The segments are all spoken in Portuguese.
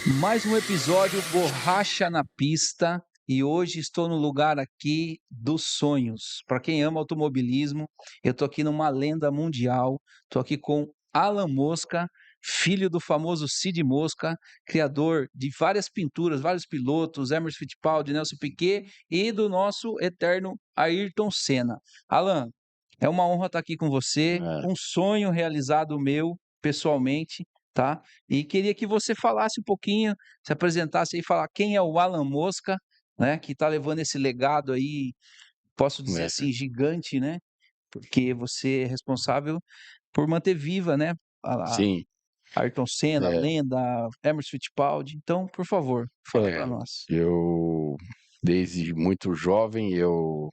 Mais um episódio Borracha na Pista e hoje estou no lugar aqui dos sonhos. Para quem ama automobilismo, eu estou aqui numa lenda mundial. Estou aqui com Alan Mosca, filho do famoso Cid Mosca, criador de várias pinturas, vários pilotos, Emerson Fittipaldi, Nelson Piquet e do nosso eterno Ayrton Senna. Alan, é uma honra estar aqui com você, É, um sonho realizado meu pessoalmente, tá? E queria que você falasse um pouquinho, se apresentasse aí, falar quem é o Alan Mosca, né? Que está levando esse legado aí, posso dizer é, assim, gigante, né? Porque você é responsável por manter viva, né? A sim, Ayrton Senna, é, lenda, Emerson Fittipaldi. Então, por favor, fala para é, nós. eu desde muito jovem eu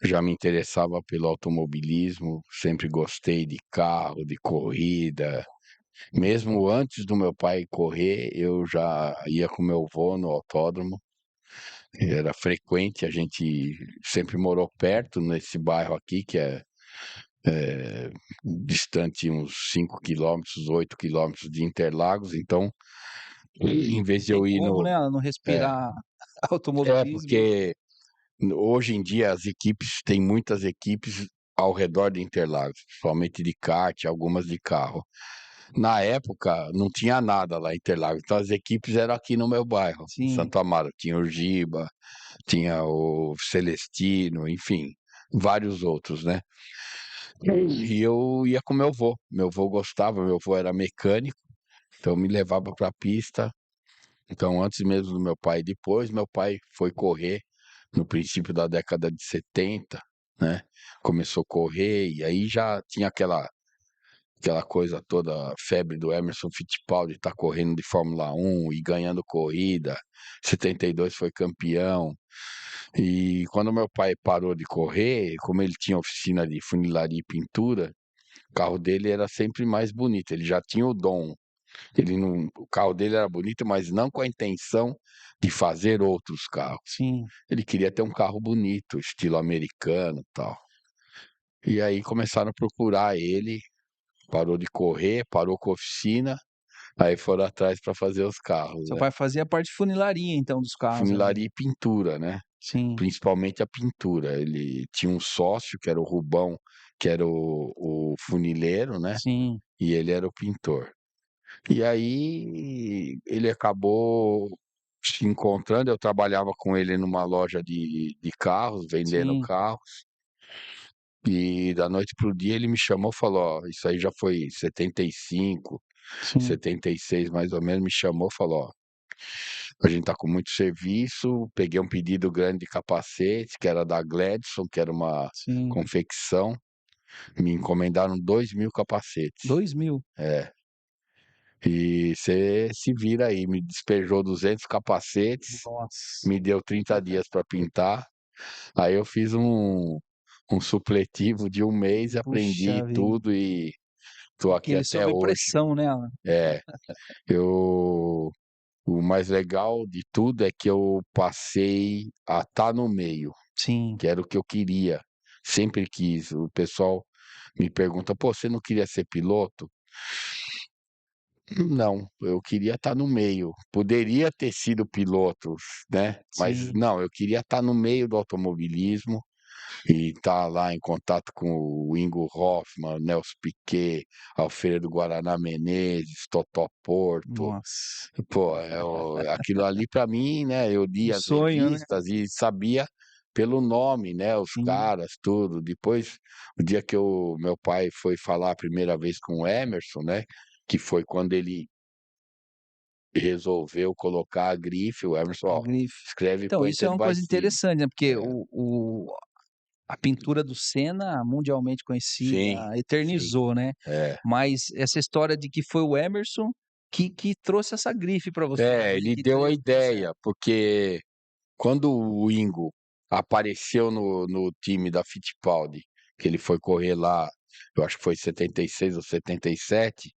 já me interessava pelo automobilismo, sempre gostei de carro, de corrida. Mesmo antes do meu pai correr, eu já ia com meu avô no autódromo. Era frequente, a gente sempre morou perto nesse bairro aqui, que é distante uns 5 quilômetros, 8 quilômetros de Interlagos. Então, em vez de Tem eu ir como, no. né, Alan, não É, respirar é automobilismo? porque hoje em dia as equipes, tem muitas equipes ao redor de Interlagos, principalmente de kart, algumas de carro. Na época não tinha nada lá em Interlagos, então as equipes eram aqui no meu bairro, em Sim, Santo Amaro. Tinha o Giba, tinha o Celestino, enfim, vários outros, né? E eu ia com meu avô gostava, meu avô era mecânico, então me levava para a pista. Então, antes mesmo do meu pai, depois meu pai foi correr no princípio da década de 70, né? Começou a correr e aí já tinha aquela coisa toda, a febre do Emerson Fittipaldi estar correndo de Fórmula 1 e ganhando corrida. 72 foi campeão. E quando meu pai parou de correr, como ele tinha oficina de funilaria e pintura, o carro dele era sempre mais bonito. Ele já tinha o dom. Ele não, o carro dele era bonito, mas não com a intenção de fazer outros carros. sim. Ele queria ter um carro bonito, estilo americano, e tal. E aí começaram a procurar ele, parou de correr, parou com a oficina, aí foram atrás para fazer os carros, Seu né? pai fazia a parte de funilaria, então, dos carros ali. Funilaria e pintura, né? Sim, Principalmente a pintura. Ele tinha um sócio, que era o Rubão, que era o funileiro, né? sim, E ele era o pintor. E aí ele acabou se encontrando. Eu trabalhava com ele numa loja de carros, vendendo sim, carros. E da noite para o dia ele me chamou e falou: Ó, isso aí já foi 75, sim, 76 mais ou menos. Me chamou e falou: Ó, a gente tá com muito serviço. Peguei um pedido grande de capacete, que era da Gladson, que era uma sim. confecção. Me encomendaram 2.000 capacetes. 2000. É. E você se vira aí, me despejou 200 capacetes, Nossa, me deu 30 dias para pintar. Aí eu fiz um supletivo de um mês, aprendi puxa vida. tudo e tô aqui Aquele até sob hoje. pressão, né, Alan? É, eu, o mais legal de tudo é que eu passei a estar no meio, Sim, que era o que eu queria, sempre quis. O pessoal me pergunta: pô, você não queria ser piloto? Não, eu queria estar no meio. Poderia ter sido piloto, né, mas sim. não, eu queria estar no meio do automobilismo e estar lá em contato com o Ingo Hoffmann, Nelson Piquet, Alfredo Guaraná Menezes, Totó Porto. Nossa, Pô, aquilo ali para mim, né, eu um lia as sonho, né? revistas e sabia pelo nome, né, os Sim. caras, tudo. Depois, o dia que meu pai foi falar a primeira vez com o Emerson, né, que foi quando ele resolveu colocar a grife, o Emerson: A "Ó, grife. escreve Então, isso é Pointed uma by coisa Cid". interessante, né, porque É. a pintura do Senna, mundialmente Sim, conhecida, sim. eternizou, né. É. Mas essa história de que foi o Emerson que trouxe essa grife para você, É, ele ele que deu a deu certo. ideia, porque quando o Ingo apareceu no time da Fittipaldi, que ele foi correr lá, eu acho que foi 76 ou 77,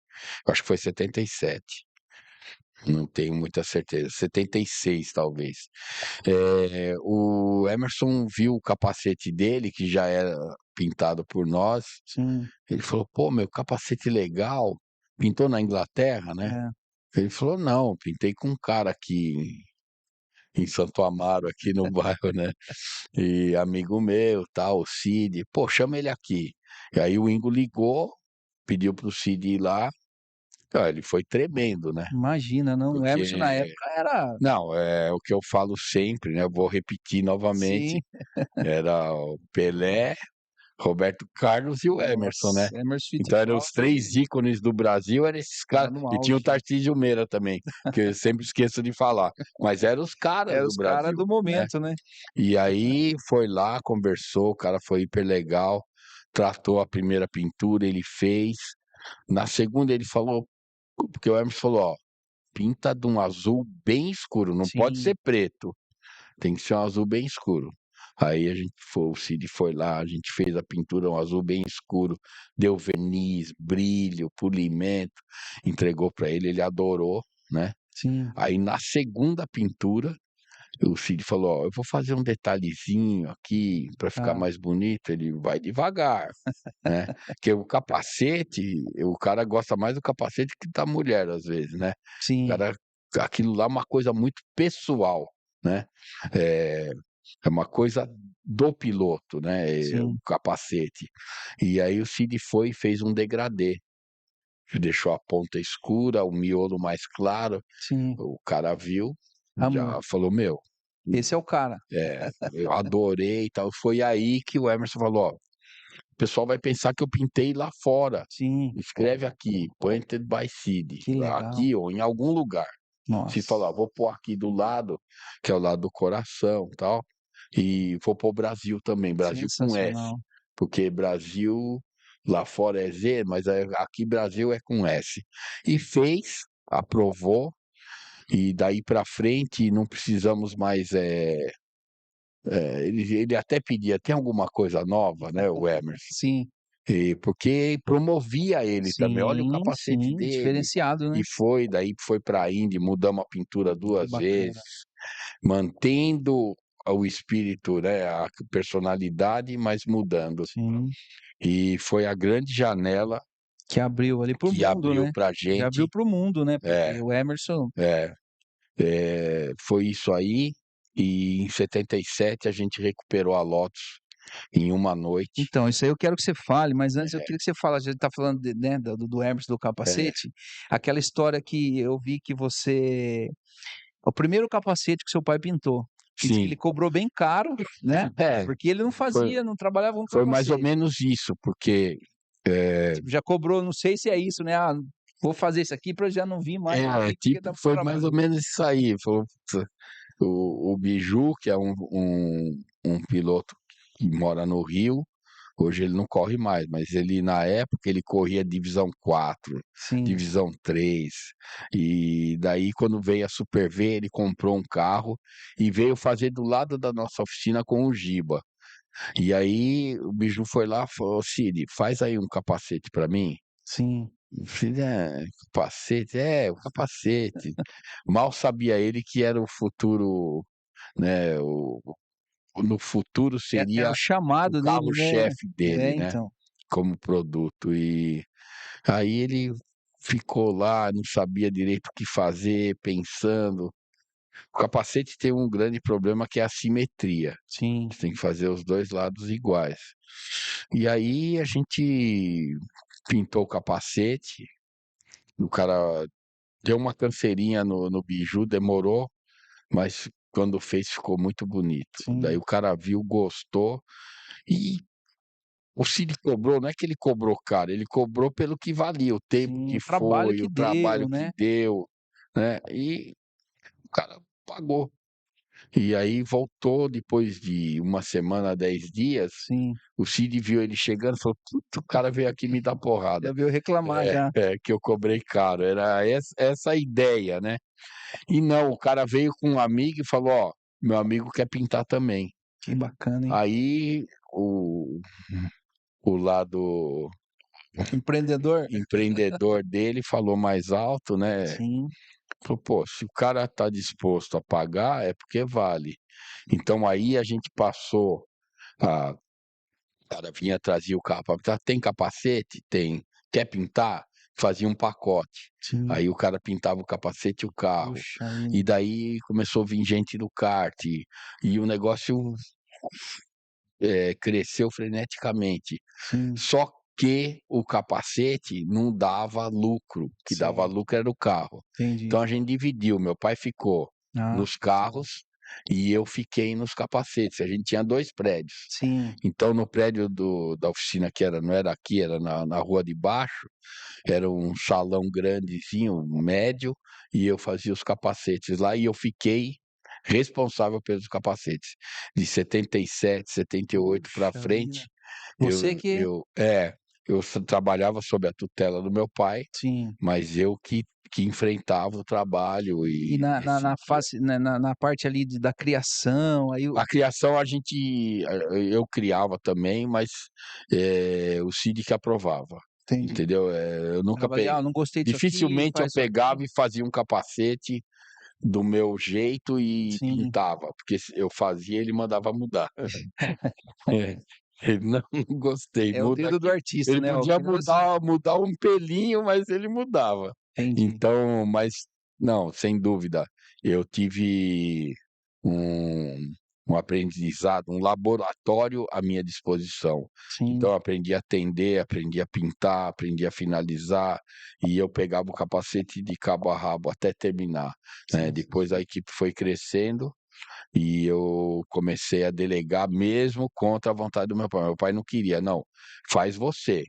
eu acho que foi 77, não tenho muita certeza, 76 talvez. O Emerson viu o capacete dele, que já era pintado por nós. Sim, Ele falou: pô, meu capacete legal. Pintou na Inglaterra, né? é. Ele falou: "Não, pintei com um cara aqui em Santo Amaro, aqui no bairro, né, e amigo meu, tal, o Cid, pô, chama ele aqui". E aí o Ingo ligou, pediu para o Cid ir lá, cara, ele foi tremendo, né, Imagina, não, o Emerson na porque época era não, é o que eu falo sempre, né, eu vou repetir sim, novamente, era o Pelé, Roberto Carlos e o Emerson, né. nossa, Emerson Então eram os 3 Fittipaldi ícones do Brasil, eram esses estava caras, no e tinha o auge. Tarcísio Meira também, que eu sempre esqueço de falar, mas eram os caras Era do os cara Brasil, do né. momento, né. E aí foi lá, conversou, o cara foi hiper legal, tratou a primeira pintura, ele fez. Na segunda ele falou, porque o Emerson falou: "Ó, pinta de um azul bem escuro, não pode Sim, ser preto, tem que ser um azul bem escuro". Aí a gente foi, o Cid foi lá, a gente fez a pintura um azul bem escuro, deu verniz, brilho, polimento, entregou para ele, ele adorou, né. sim. Aí na segunda pintura o Cid falou: "Ó, eu vou fazer um detalhezinho aqui para ficar Tá, mais bonito", ele: "Vai devagar", né, porque o capacete, o cara gosta mais do capacete que da mulher às vezes, né. O sim, cara, aquilo lá é uma coisa muito pessoal, né, é é uma coisa do piloto, né, o sim, capacete. E aí o Cid foi e fez um degradê, deixou a ponta escura, o miolo mais claro, sim. o cara viu, Amor, já falou: "Meu". esse é o cara. É, eu adorei e tal. Foi aí que o Emerson falou: "Ó, o pessoal vai pensar que eu pintei lá fora. Sim, Escreve aqui, Painted by Cid, que legal. aqui ou em algum lugar". Se falar: Nossa, "Vou pôr aqui do lado", que é o lado do coração, tal, e vou pôr Brasil também, Brasil com S, sensacional. porque Brasil lá fora é Z, mas aqui Brasil é com S. E fez, aprovou, e daí para frente não precisamos mais, ele até pedia: "Tem alguma coisa nova?", né, o Emerson, Sim, porque promovia ele também: "Olha o sim, capacete sim, dele", diferenciado, e né. foi, daí foi para a Indy, mudamos a pintura Que 2 bacana. vezes, mantendo o espírito, né, a personalidade, mas mudando. Sim, E foi a grande janela que abriu ali para o que mundo, abriu né. pra Que abriu gente. para o mundo, né, É, porque o Emerson é, foi isso aí, e em 77 a gente recuperou a Lotus em uma noite. então, isso aí eu quero que você fale, mas antes eu É, queria que você falasse, a gente tá falando de né, do Emerson do é, capacete, aquela história que eu vi que você o primeiro capacete que seu pai pintou, que diz que ele sim. cobrou bem caro, né, É, porque ele não foi fazia, não trabalhava com foi mais ou capacete. menos isso, porque, eh Tipo, já cobrou, não sei se é isso, né, "Ah, vou fazer isso aqui para já não vir mais aqui porque tipo, dá muito foi mais trabalho". ou menos isso aí, falou: "Puta", o Biju, que é um piloto que mora no Rio, hoje ele não corre mais, mas ele na época ele corria divisão 4, Sim, divisão 3, e daí quando veio a Super V ele comprou um carro e veio fazer do lado da nossa oficina com o Giba. E aí o Biju foi lá e falou: "Cid, faz aí um capacete pra mim". sim. Eu falei: "É, capacete? É, o capacete". Mal sabia ele que era o futuro, né, no futuro Era seria o o chamado dele, né. carro-chefe dele, É, né, então. como produto. E aí ele ficou lá, não sabia direito o que fazer, pensando. O capacete tem um grande problema que é a simetria. Sim, Você tem que fazer os 2 lados iguais. E aí a gente pintou o capacete, o cara deu uma canseirinha no biju, demorou, mas quando fez ficou muito bonito. Daí sim, o cara viu, gostou, e o Cid cobrou, não é que ele cobrou caro, ele cobrou pelo que valia, o tempo sim. que O trabalho foi, que o trabalho deu, que né. deu, né, e o cara pagou. E aí voltou depois de uma semana, 10 dias, Sim. o Cid viu ele chegando e falou: "Puta, o cara veio aqui me dar porrada". Já veio reclamar já. Que eu cobrei caro, era essa a ideia, né. E não, o cara veio com um amigo e falou: "Ó, meu amigo quer pintar também". Que bacana, hein. Aí o lado Empreendedor? empreendedor dele falou mais alto, né, Sim, falou: "Pô, se o cara tá disposto a pagar, é porque vale". Então aí a gente passou a o cara vinha, trazia o carro para pintar: "Tem capacete?". "Tem". "Quer pintar?". fazia um pacote. Sim. Aí o cara pintava o capacete e o carro. Puxa vida. E daí começou a vir gente do kart, e o negócio cresceu freneticamente. Sim, Só que o capacete não dava lucro, o que dava sim, lucro era o carro. entendi. Então a gente dividiu, meu pai ficou Ah, nos carros e eu fiquei nos capacetes. A gente tinha 2 prédios. sim, Então no prédio da oficina, que não era aqui, era na rua de baixo, era um salão grandezinho, médio, e eu fazia os capacetes lá e eu fiquei responsável pelos capacetes. De 77, 78 para puxa vida. frente, Você que eu trabalhava sob a tutela do meu pai, sim. mas eu que enfrentava o trabalho E e na decidia. face na parte ali da criação, aí o A criação eu criava também, mas, o Cid que aprovava, entendi. entendeu? Eu nunca Falava ali: "Ah, eu não gostei disso aqui, dificilmente eu faz isso aqui". pegava e fazia um capacete do meu jeito e Sim, pintava, porque se eu fazia, ele mandava mudar. É, ele: "Não, não gostei, é o muda dedo do aqui". artista, Ele né, o podia que você mudar um pelinho, mas ele mudava. entendi. Então, mas não, sem dúvida, eu tive um aprendizado, um laboratório à minha disposição. Sim, Então eu aprendi a tender, aprendi a pintar, aprendi a finalizar, e eu pegava o capacete de cabo a rabo até terminar, né. Depois a sensacional. equipe foi crescendo e eu comecei a delegar mesmo contra a vontade do meu pai. Meu pai não queria: "Não, faz você",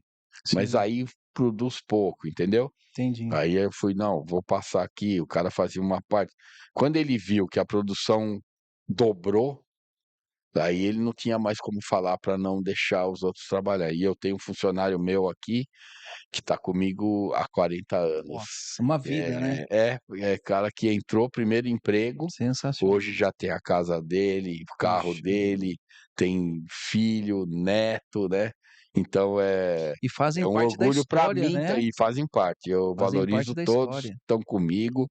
mas Sim, aí produz pouco, entendeu? entendi. Aí eu fui: "Não, vou passar aqui", o cara fazia uma parte. Quando ele viu que a produção dobrou, aí ele não tinha mais como falar para não deixar os outros trabalhar. E eu tenho um funcionário meu aqui, que está comigo há 40 anos. Nossa, uma vida, né. É cara que entrou, primeiro emprego, Sensacional. hoje já tem a casa dele, o carro Puxa vida. dele, tem filho, neto, né. Então E é fazem um parte da orgulho para história, mim né, e fazem parte. Eu fazem parte valorizo da todos que história. estão comigo,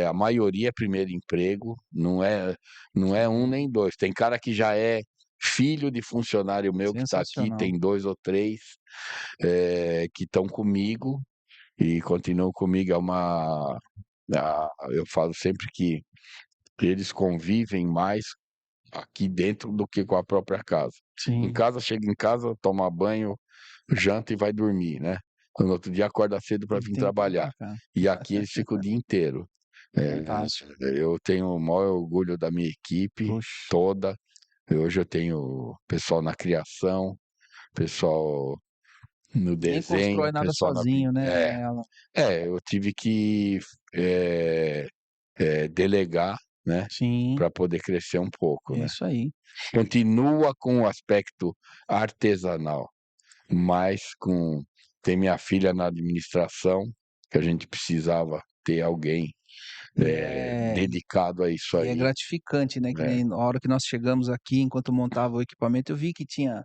a maioria é primeiro emprego, não é um Sim, nem 2. Tem cara que já é filho de funcionário meu que está aqui, sensacional. tem 2 ou 3, que estão comigo e continuam comigo. Eu falo sempre que eles convivem mais aqui dentro do que com a própria casa. Em Sim, casa, chega em casa, toma banho, janta e vai dormir, né. No outro dia acorda cedo para e vir tem que vir trabalhar. pra cá. E aqui eles ficam o dia inteiro. Fantástico. Eu tenho o maior orgulho da minha equipe Puxa, toda. Hoje eu tenho pessoal na criação, pessoal no ninguém desenho, constrói nada pessoal na sozinho, pintura. né, Alan. Eu tive que, delegar, né, Sim, para poder crescer um pouco, é né. isso aí. Continua com o aspecto artesanal, mas tem minha filha na administração, que a gente precisava ter alguém, E é dedicado a isso e é aí, gratificante, né, que né. nem na hora que nós chegamos aqui, enquanto montava o equipamento, eu vi que tinha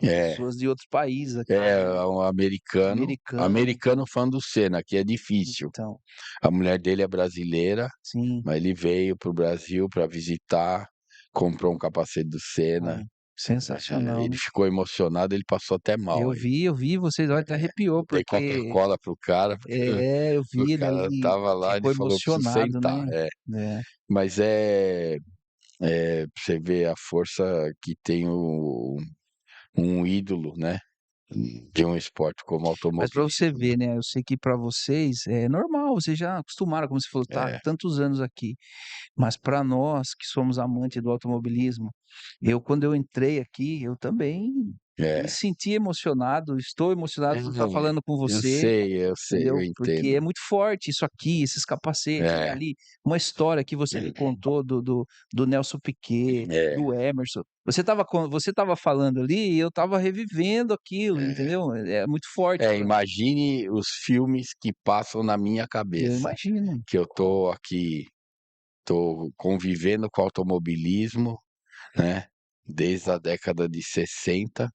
É, pessoas de outros países aqui, né, um americano, americanos, né. fã do Senna, que é difícil. Então, A mulher dele é brasileira, sim, mas ele veio para o Brasil para visitar, comprou um capacete do Senna, olha, sensacional, ele né. ficou emocionado, ele passou até mal aí. Eu vi vocês, olha, até arrepiou, Dei porque Coca-Cola para o cara, porque eu o vi ele cara ali, estava lá, ele ficou falou: "Preciso emocionado, sentar". né. É, Mas pra você ver a força que tem um ídolo, né, de um esporte como mas para você automobilismo, né. ver, né, eu sei que para vocês é normal, vocês já acostumaram, como você falou, tá há É, tantos anos aqui. Mas para nós que somos amantes do automobilismo, eu quando eu entrei aqui, eu também me é. senti emocionado, estou emocionado por estar falando com você, Eu sei, eu entendeu? Porque entendo. é muito forte isso aqui, esses capacetes, né, É, ali, uma história que você me contou do Nelson Piquet, é, do Emerson. Você estava falando ali e eu estava revivendo aquilo, é. entendeu? É muito forte para mim. Imagine os filmes que passam na minha Eu cabeça, imagino. que eu tô aqui, tô convivendo com automobilismo, né, desde a década de 60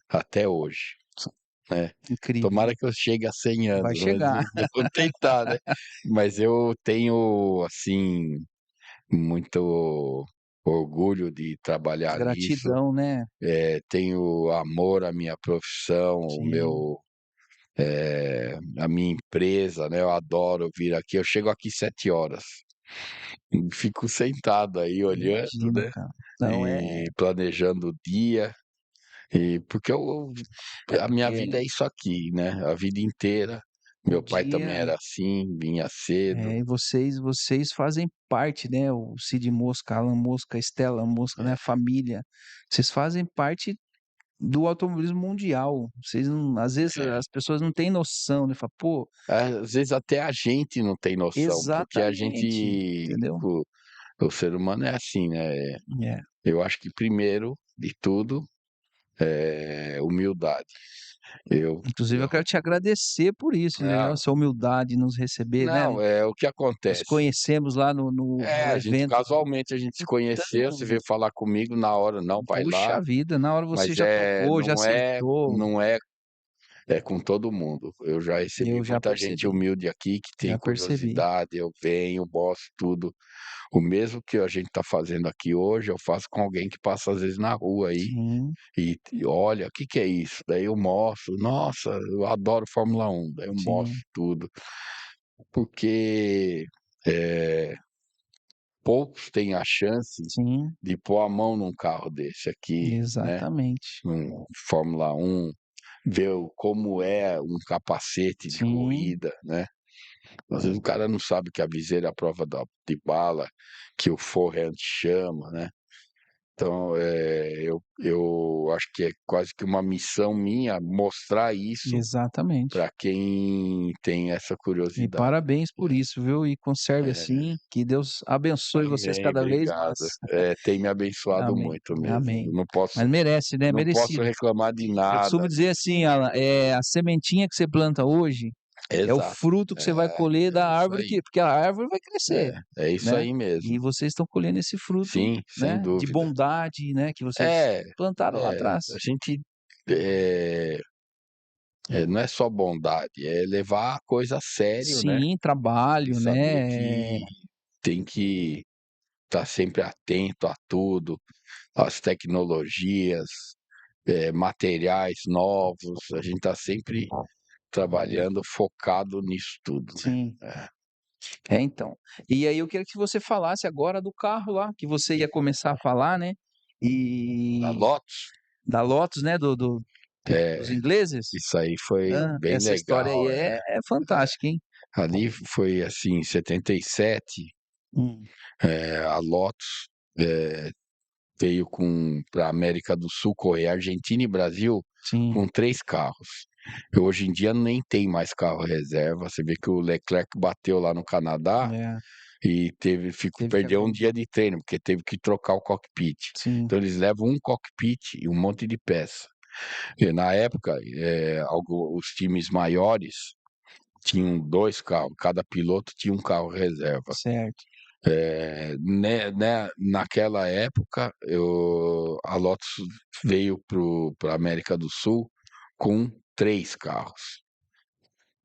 até hoje, né. Incrível, Tomara né? que eu chegue a 100 Vai anos, mas chegar. eu vou tentar, né. Mas eu tenho, assim, muito orgulho de trabalhar nisso, Gratidão, né? tenho amor à minha profissão, Sim. a minha empresa, né? Eu adoro vir aqui. Eu chego aqui 7 horas. E fico sentado aí olhando, Imagino, né? cara. Não E planejando o dia. E porque a minha porque vida é isso aqui, né? A vida inteira. o Meu pai também dia era assim, vinha cedo. e vocês fazem parte, né, o Cid Mosca, Alan Mosca, Estela Mosca, né, a família, vocês fazem parte do automobilismo mundial. Vocês não às vezes É. as pessoas não têm noção, né, fala: "Pô". Às vezes até a gente não tem noção, porque a Exatamente, gente, entendeu? o ser humano é assim, né? É. Eu acho que primeiro de tudo é humildade. Eu, Inclusive eu eu, quero te agradecer por isso, né, a não, sua humildade em nos receber, né. não, é o que Nos acontece. conhecemos lá no A gente evento. casualmente a gente se conheceu, você Então, veio falar comigo na hora, não, vai lá, puxa vida, na hora você mas já topou, já aceitou. não é, é com todo mundo. Eu já recebi Eu já muita gente percebi, humilde aqui que tem já percebi. curiosidade, eu venho, mostro tudo. O mesmo que a gente está fazendo aqui hoje, eu faço com alguém que passa às vezes na rua aí Sim, e olha, o que que é isso? Daí eu mostro, nossa, eu adoro Fórmula 1, daí eu mostro sim, tudo, porque eh, poucos têm a chance sim, de pôr a mão num carro desse aqui, né, exatamente. num Fórmula 1, ver como é um capacete de Sim, corrida, né. Às vezes o cara não sabe que a viseira é a prova de bala, que o forro é anti-chama, né. Então, eu acho que é quase que uma missão minha mostrar isso exatamente. para quem tem essa E curiosidade. parabéns por isso, viu, e conserve É, assim, que Deus abençoe vocês amém, cada vez obrigado. mais. Tem me abençoado Amém, muito mesmo. amém. Eu não Mas posso merece, né, não posso merecido. reclamar de Eu costumo nada. dizer assim, Alan, a sementinha que você planta hoje é o Exato. fruto que você vai colher É da isso árvore aí. que porque a árvore vai crescer, É isso né, aí mesmo. e vocês estão colhendo esse fruto, Sim, sem né, de dúvida. bondade, né, que vocês É, plantaram lá a atrás. gente, eh não é só bondade, é levar a coisa a sério, né, Sim, e trabalho, saber né, que tem que estar sempre atento a tudo, às tecnologias, materiais novos, a gente está sempre trabalhando focado nisso tudo, né. sim. É. Então. E aí eu queria que você falasse agora do carro lá, que você ia começar a falar, né, Da e Lotus, da Lotus, né, dos é, ingleses. isso aí foi bem Essa história aí legal, é fantástica, hein. ali foi, assim, em 77, Hum, a Lotus, eh veio para a América do Sul correr Argentina e Brasil sim, com 3 carros. E hoje em dia nem tem mais carro reserva, você vê que o Leclerc bateu lá no Canadá é, e teve que perdeu um dia aguentar. de treino, porque teve que trocar o cockpit. Sim, Então eles levam um cockpit e um monte de peça. E na época, os times maiores tinham 2 carros, cada piloto tinha um carro reserva. certo. Naquela época, a Lotus veio para a América do Sul com 3 carros.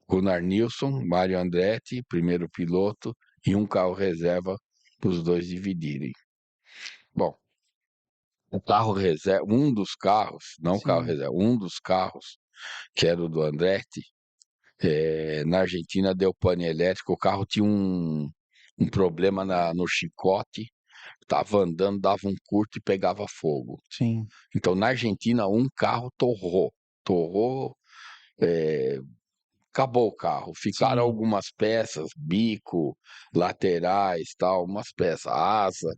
Gunnar Nilsson, Mário Andretti, primeiro piloto, e um carro reserva para os dois dividirem. Bom, o carro reserva, um dos carros, não o carro Sim, reserva, um dos carros, que era o do Andretti, na Argentina deu pane elétrico, o carro tinha um problema no chicote, estava andando, dava um curto e pegava fogo. sim, Então, na Argentina, um carro torrou, eh, acabou o carro. Ficaram sim, algumas peças, bico, laterais, tal, umas peças, asa.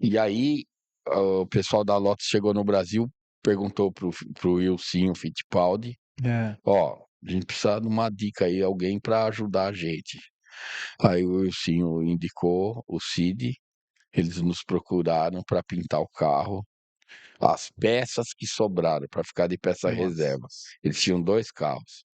E aí, o pessoal da Lotus chegou no Brasil, perguntou pro Wilsinho Fittipaldi, é, ó, a gente precisa de uma dica aí, alguém para ajudar a gente. Aí o Wilsinho indicou o Cid, eles nos procuraram para pintar o carro. As peças que sobraram para ficar de peça nossa, reserva. Eles tinham 2 carros.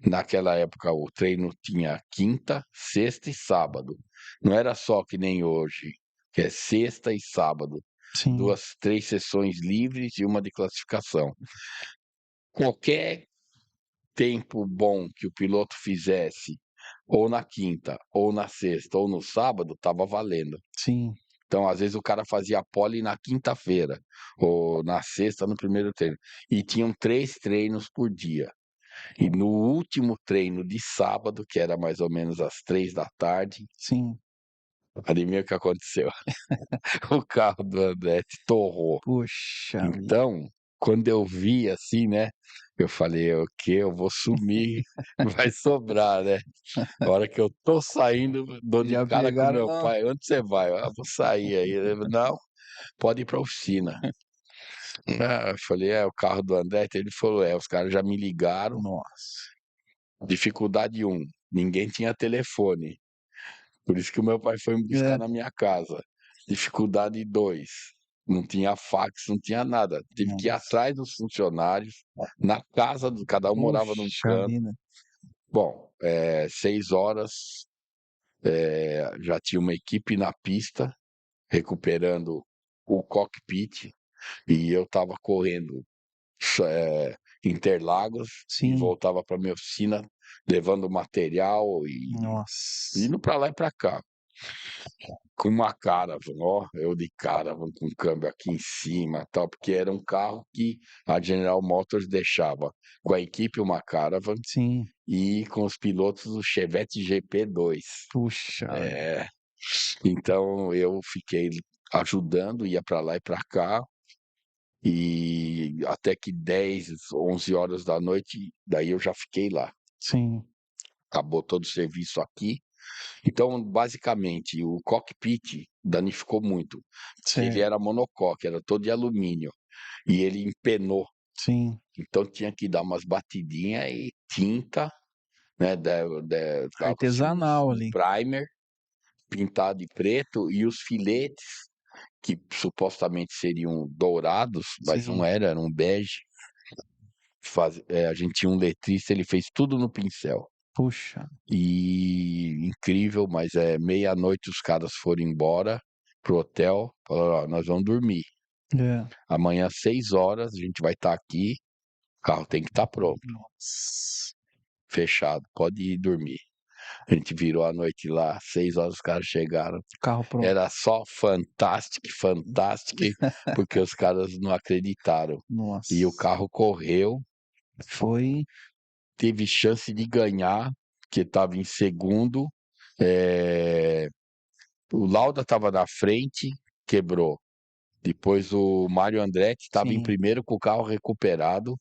Naquela época o treino tinha quinta, sexta e sábado. Não era só que nem hoje, que é sexta e sábado. sim, 2, 3 sessões livres e uma de classificação. Qualquer tempo bom que o piloto fizesse, ou na quinta, ou na sexta, ou no sábado, estava valendo. sim, Então, às vezes, o cara fazia pole na quinta-feira, ou na sexta, no primeiro treino. E tinham 3 treinos por dia. E no último treino de sábado, que era mais ou menos às 15h, Sim. adivinha o que aconteceu? O carro do André torrou. Puxa vida. Então, quando eu vi assim, né, eu falei: "O quê? Eu vou sumir, vai sobrar, né". A hora que eu tô saindo, dou de Já cara com pegaram meu pai: "Onde você vai?" "Ah, vou sair aí". Ele: "Não, pode ir pra oficina". Ah, eu falei: "É o carro do André?" Ele falou: "É, os caras já me ligaram". Nossa. Dificuldade um, ninguém tinha telefone, por isso que o meu pai foi me buscar É. na minha casa. Dificuldade 2, não tinha fax, não tinha nada, tive que ir Nossa. atrás dos funcionários, na casa do cada um morava num Puxa canto. vida. Bom, 6h, já tinha uma equipe na pista, recuperando o cockpit, e eu estava correndo Interlagos e Sim. voltava para minha oficina, levando material e Nossa. indo para lá e para cá. Com uma Caravan, ó, eu de Caravan com câmbio aqui em cima, tal, porque era um carro que a General Motors deixava com a equipe uma Caravan Sim. e com os pilotos o Chevette GP2. Puxa vida. É, então eu fiquei ajudando, ia para lá e para cá, e até que 10, 11 horas da noite, daí eu já fiquei lá. Sim. Acabou todo o serviço aqui. Então, basicamente, o cockpit danificou muito, porque ele Certo. era monocoque, era todo de alumínio, e ele empenou. Sim. Então tinha que dar umas batidinhas e tinta, né, dava-se Artesanal um ali. primer pintado de preto e os filetes, que supostamente seriam dourados, mas não Sim. era, era um bege. A gente tinha um letrista, ele fez tudo no pincel. Puxa. E incrível, mas meia-noite os caras foram embora pro hotel, falaram: "Ó, nós vamos dormir. É. Amanhã às 6h a gente vai estar aqui, o carro tem que estar pronto, Nossa. fechado, pode ir dormir". A gente virou a noite lá, 6h os caras chegaram, Carro pronto. era só fantastic, fantastic, porque os caras não acreditaram. E o Nossa. carro correu, Foi. teve chance de ganhar, que estava em segundo, eh o Lauda estava na frente, quebrou. Depois o Mário Andretti estava em Sim. primeiro com o carro recuperado,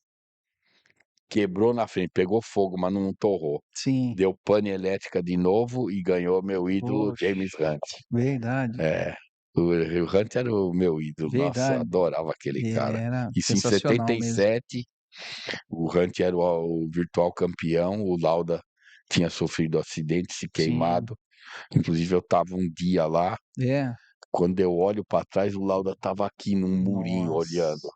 quebrou na frente, pegou fogo, mas não torrou. Sim. Deu pane elétrica de novo e ganhou meu ídolo James Poxa. Hunt. Verdade. É, o Hunt era o meu ídolo, nossa, Verdade. adorava aquele Ele cara. era Isso em sensacional mesmo. 77, o Hunt era o virtual campeão, o Lauda tinha sofrido acidente, se Sim. queimado. Inclusive eu estava um dia lá. É. Quando eu olho pra trás, o Lauda estava aqui num murinho olhando. Nossa.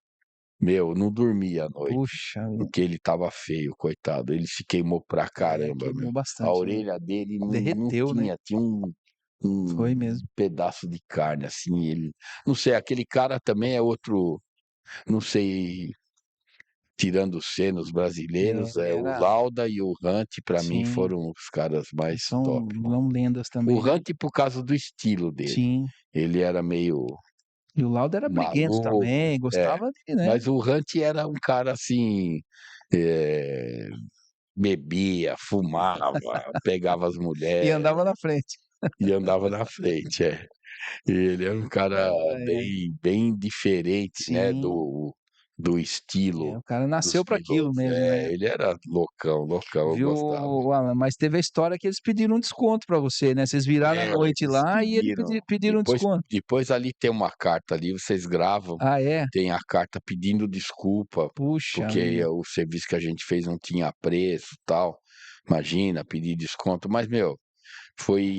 Meu, não dormi à noite, Puxa vida. porque ele estava feio, coitado. Ele se queimou pra É, caramba, meu. queimou A bastante mesmo. orelha dele não Derreteu, né. tinha um Foi mesmo. pedaço de carne, assim, ele não sei, aquele cara também é outro, não sei, tirando os senos É, brasileiros, ele o era Lauda e o Hunt pra mim sim, foram os caras mais top. são lendas O também, né. Hunt por causa do estilo dele, Sim. ele era meio E o Lauda era briguento maluco, também, é. gostava de, né. Mas o Hunt era um cara assim, eh, bebia, fumava, pegava as E mulheres andava na frente. e andava na frente, é. E ele era um cara Ai, ai. bem diferente, né, Sim. do estilo É, o cara dos nasceu para aquilo pilotos. mesmo, né. É, ele era loucão, loucão, eu Viu, gostava. Alan, mas teve a história que eles pediram um desconto pra você, né, vocês viraram à É, noite eles lá e ele pediram. pediram um Depois desconto. depois ali tem uma carta ali, vocês gravam, Ah, é? tem a carta pedindo desculpa, Puxa porque vida. o serviço que a gente fez não tinha preço, tal. Imagina, pedir desconto, mas, meu,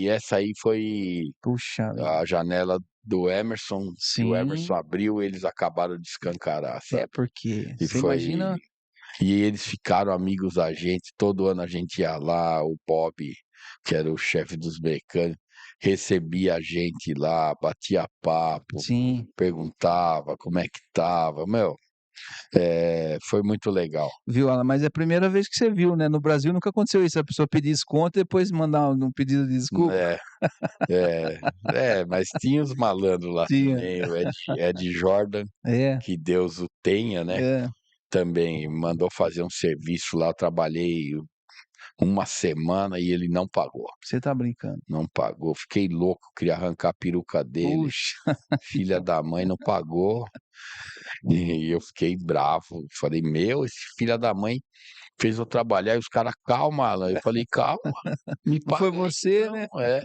essa aí foi Puxa vida. a janela do Emerson, que o Emerson Sim. abriu, eles acabaram de escancarar, É, sabe. porque E você imagina. eles ficaram amigos da gente, todo ano a gente ia lá, o Bob, que era o chefe dos mecânicos, recebia a gente lá, batia papo, Sim. perguntava como é que estava, meu, foi muito legal. Viu, Alan, mas é a primeira vez que você viu, né, no Brasil nunca aconteceu isso, a pessoa pedir desconto e depois mandar um pedido de desculpa. É, mas tinha os malandros lá Tinha. também, o Ed Jordan, É, que Deus o tenha, né. é. também mandou fazer um serviço lá, eu trabalhei uma semana e ele não pagou, Você tá brincando. não pagou. Fiquei louco, queria arrancar a peruca dele. Puxa, Filha da mãe não pagou e eu fiquei bravo. Falei: "Meu, esse filha da mãe fez eu trabalhar", e os caras: "Calma, Alan". Eu falei: "Calma, me não foi paga aí você, né? então". É,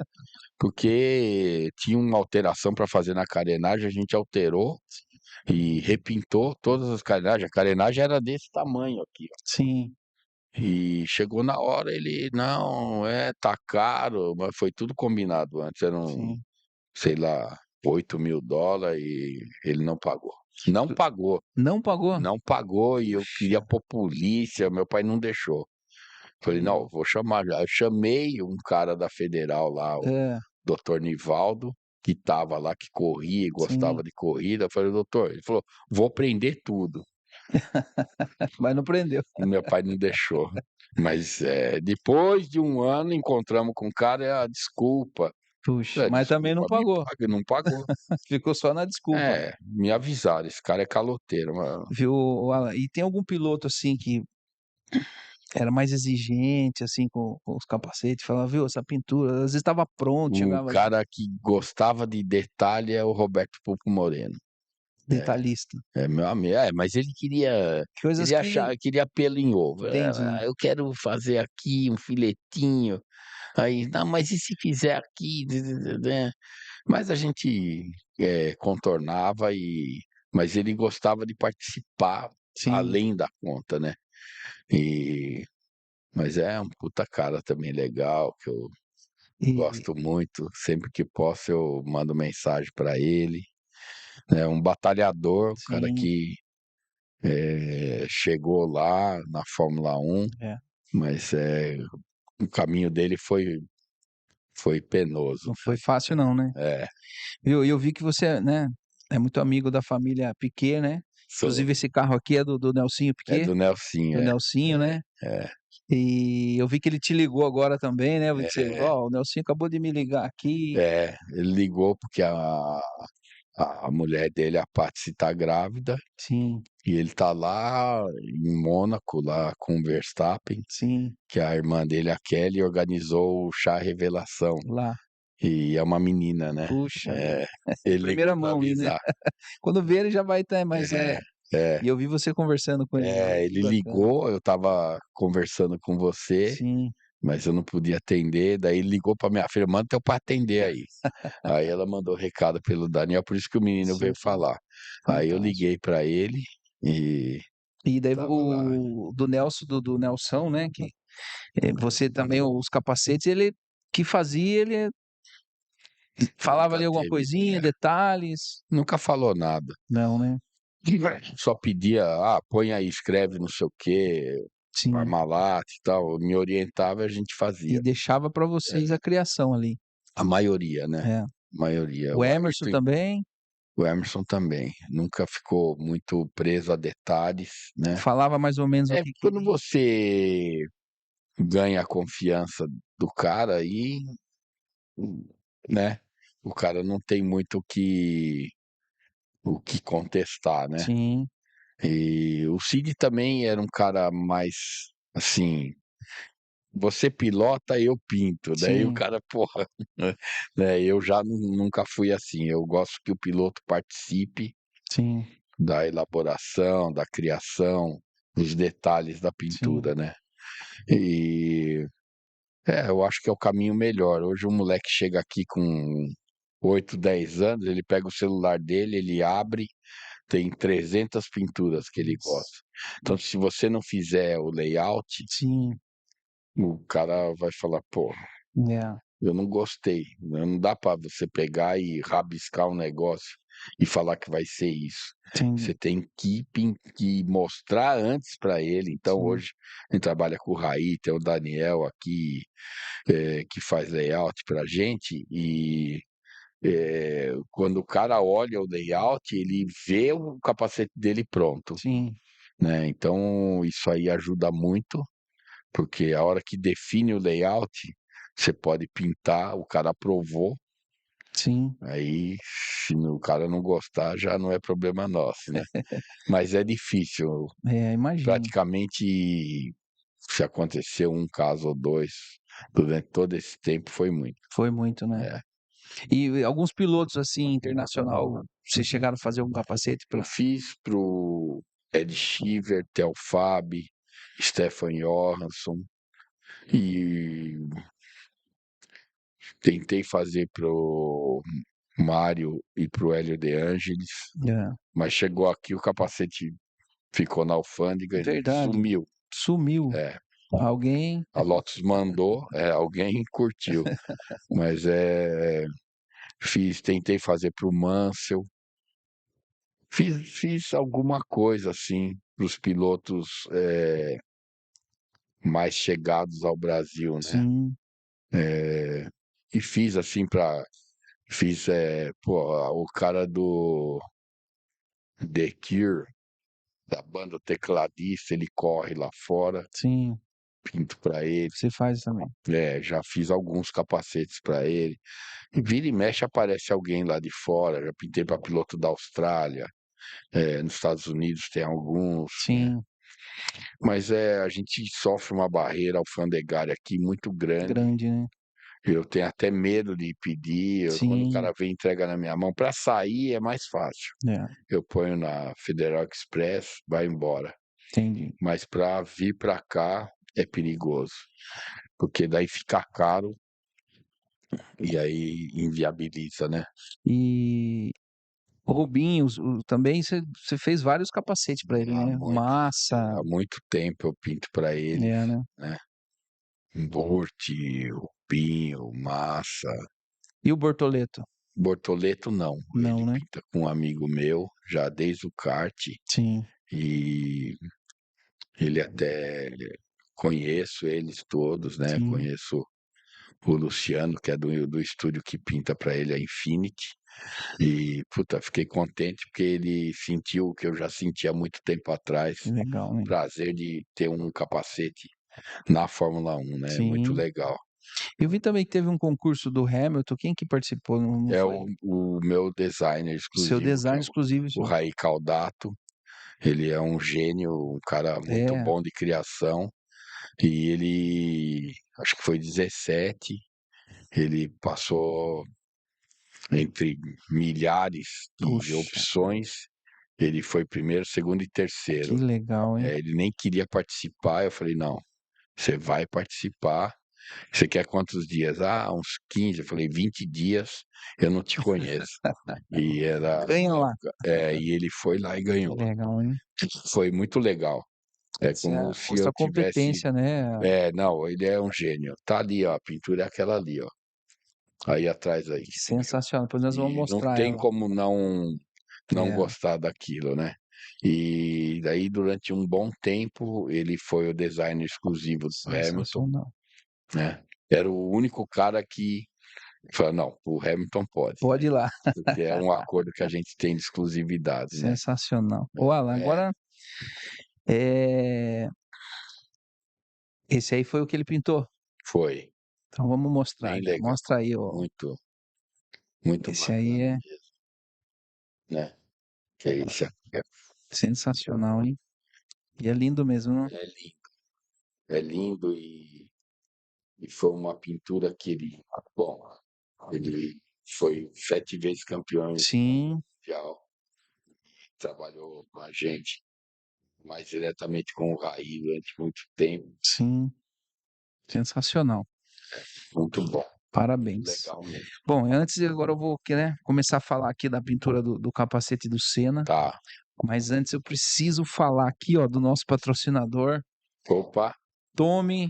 porque tinha uma alteração para fazer na carenagem, a gente alterou e repintou todas as carenagens. A carenagem era desse tamanho aqui, ó. Sim, E chegou na hora, ele: "Não, tá caro", mas foi tudo combinado antes, eram, sim. sei lá, $8.000 e ele não pagou. Não pagou, Não pagou? não pagou e eu queria Puxa. pôr polícia, meu pai não deixou. Falei: "Não, vou chamar já". Eu chamei um cara da federal lá, o É, doutor Nivaldo, que estava lá, que corria e gostava sim. de corrida. Eu falei: "Doutor", ele falou: "Vou prender tudo". Mas não prendeu. E meu pai não deixou. Mas, depois de um ano encontramos com o cara, desculpa. Puxa, mas também não Desculpa, me pagou. paga, não pagou. Ficou só na desculpa. É, me avisaram, esse cara é caloteiro, Viu, Alan? E tem algum piloto, assim, que era mais exigente, assim, com os capacetes, falava: "Viu, essa pintura", às vezes estava pronto, o chegava cara que gostava de detalhe é o Roberto Pupo Moreno. É, detalhista. meu amigo. Mas ele queria Coisas ele que achava queria pelo em ovo. entendi. Eu quero fazer aqui um filetinho", aí: "Não, mas e se fizer aqui?" Né. Mas a gente, contornava mas ele gostava de participar Sim. além da conta, né. E mas é um puta cara também legal, que eu E gosto muito, sempre que posso eu mando mensagem para ele. É um batalhador, um cara sim, que, chegou lá na Fórmula 1, é. mas, o caminho dele foi penoso, Não foi fácil não, né. cara. É, Viu, e eu vi que você, né, é muito amigo da família Piquet, né. sou. Inclusive esse carro aqui é do Nelsinho É Piquet, do Nelsinho, do Nelsinho, né. é, E eu vi que ele te ligou agora também, né, eu vi que você: é. "Ó, o Nelsinho acabou de me ligar aqui". Ele ligou porque a mulher dele, a Patsy, tá grávida, Sim, e ele tá lá em Mônaco, lá com o Verstappen, sim, que a irmã dele, a Kelly, organizou o chá revelação, lá. e é uma menina, né. Puxa vida. É, ele Primeira ligou pra mão aí, né. avisar. Quando vê ele já vai estar mas É, é, e eu vi você conversando com ele lá, que ele bacana. ligou, eu estava conversando com você, Sim, mas eu não podia atender, daí ele ligou pra minha filha: "Manda teu pai atender aí". Aí ela mandou recado pelo Daniel, por isso que o menino veio sim, falar. Aí eu fantástico. liguei pra ele e E daí estava lá. o do Nelson do Nelson, né, que, você também os capacetes ele que fazia, ele falava Nunca ali alguma teve coisinha, detalhes? nunca falou nada. Não, né? Só pedia: "Põe aí, escreve não sei o quê, Sim. Parmalat e tal", me orientava e a gente E fazia. deixava para vocês É, a criação ali. a maioria, né, É. maioria. O Emerson também O Emerson também, nunca ficou muito preso a detalhes, né. falava mais ou menos o que Quando queria. você ganha a confiança do cara aí, né, o cara não tem muito o que contestar, né. Sim, E o Cid também era um cara mais, assim, você pilota, eu pinto, daí o sim, cara, porra, né, eu já nunca fui assim, eu gosto que o piloto participe sim, da elaboração, da criação, dos detalhes da sim, pintura, né. E, eu acho que é o caminho melhor. Hoje o moleque chega aqui com 8, 10 anos, ele pega o celular dele, ele abre, tem 300 pinturas que ele gosta. Então se você não fizer o layout, sim, o cara vai falar: "Pô, é, eu não gostei", né, não dá para você pegar e rabiscar um negócio e falar que vai ser isso. Você entendi. tem que mostrar antes para ele. Então Sim, hoje a gente trabalha com o Raí, tem o Daniel aqui, que faz layout pra gente e, quando o cara olha o layout, ele vê o capacete dele pronto, sim, né. Então isso aí ajuda muito, porque a hora que define o layout, você pode pintar, o cara aprovou, Sim. Aí, se o cara não gostar, já não é problema nosso, né. Mas é difícil, É, imagino. praticamente, se aconteceu um caso ou 2 durante todo esse tempo, foi muito. Foi muito, né. É. E alguns pilotos, assim, internacional, vocês chegaram a fazer algum capacete Eu pra fiz para o Ed Sheeran, Theo Fabi, Stefan Johansson, e tentei fazer para o Mário e para o Hélio De Angelis, é, mas chegou aqui, o capacete ficou na alfândega, ele verdade, sumiu. sumiu. É, Alguém a Lotus mandou, alguém curtiu, mas, tentei fazer para o Mansell, fiz alguma coisa, assim, para os pilotos, mais chegados ao Brasil, né. sim, E fiz, assim, pô, o cara do The Cure, da banda, o tecladista, ele corre lá fora, sim, pinto pra ele. você faz também. Já fiz alguns capacetes pra ele. E vira e mexe aparece alguém lá de fora, já pintei pra piloto da Austrália, nos Estados Unidos tem alguns, né. Sim, Mas, a gente sofre uma barreira alfandegária aqui muito grande. grande, né. Eu tenho até medo de pedir, quando o Sim, cara vem e entrega na minha mão, para sair é mais fácil. é, Eu ponho na Federal Express, vai embora. entendi. Mas para vir para cá é perigoso, porque daí fica caro e aí inviabiliza, né. E o Rubinho, também você fez vários capacetes pra ele, Há né. muito Massa, há muito tempo eu pinto para eles, é, né. né. Burt, o Pinho, Massa. E o Bortoleto? Bortoleto não, Não, ele né. pinta com um amigo meu, já desde o kart, Sim, e ele até conheço eles todos, né, sim, conheço o Luciano, que é do estúdio que pinta para ele, a Infinity, e, puta, fiquei contente porque ele sentiu o que eu já senti há muito tempo atrás, que legal, né. prazer de ter um capacete na Fórmula 1, né, muito Sim. legal. Eu vi também que teve um concurso do Hamilton, quem que participou? Não É foi o meu designer seu exclusivo, que é design exclusivo o seu. Rai Caldato, ele é um gênio, um cara muito É, bom de criação, e ele, acho que foi 17, ele passou entre milhares de puxa, opções, ele foi primeiro, segundo e que terceiro. legal, hein. Ele nem queria participar, eu falei: "Não, você vai participar. Você quer quantos dias?" "Ah, uns 15." Eu falei: "20 dias, eu não te conheço." E era Ganha lá. e ele foi lá e Que ganhou. legal, hein. Foi muito legal. É Isso como se mostra eu a tivesse competência, né. não, ele é um gênio. Tá ali, ó, a pintura é aquela ali, ó, aí atrás aí, você viu? Sensacional, depois nós vamos E não mostrar tem ela. como não É, gostar daquilo, né. E daí durante um bom tempo ele foi o designer exclusivo do Hamilton, sensacional. né. Era o único cara que falou: "Não, o Hamilton pode", Pode ir lá. porque é um acordo que a gente tem de exclusividade, né. Sensacional. Ô Alan, É, agora, eh, esse aí foi o que ele pintou? foi. Então vamos mostrar Bem já. legal. Mostra aí, ó. Muito, muito Esse aí bacana é mesmo, né. Que é isso aqui sensacional, hein. E é lindo mesmo, né. é lindo, é lindo e foi uma pintura que bom, ele foi 7 vezes campeão Sim, mundial, trabalhou com a gente mais diretamente com o Raí durante muito tempo, sim, sensacional. muito bom, muito Parabéns. legal mesmo. Bom, antes agora eu vou né, começar a falar aqui da pintura do capacete do Senna, Tá. mas antes eu preciso falar aqui, ó, do nosso patrocinador, Opa, Tome,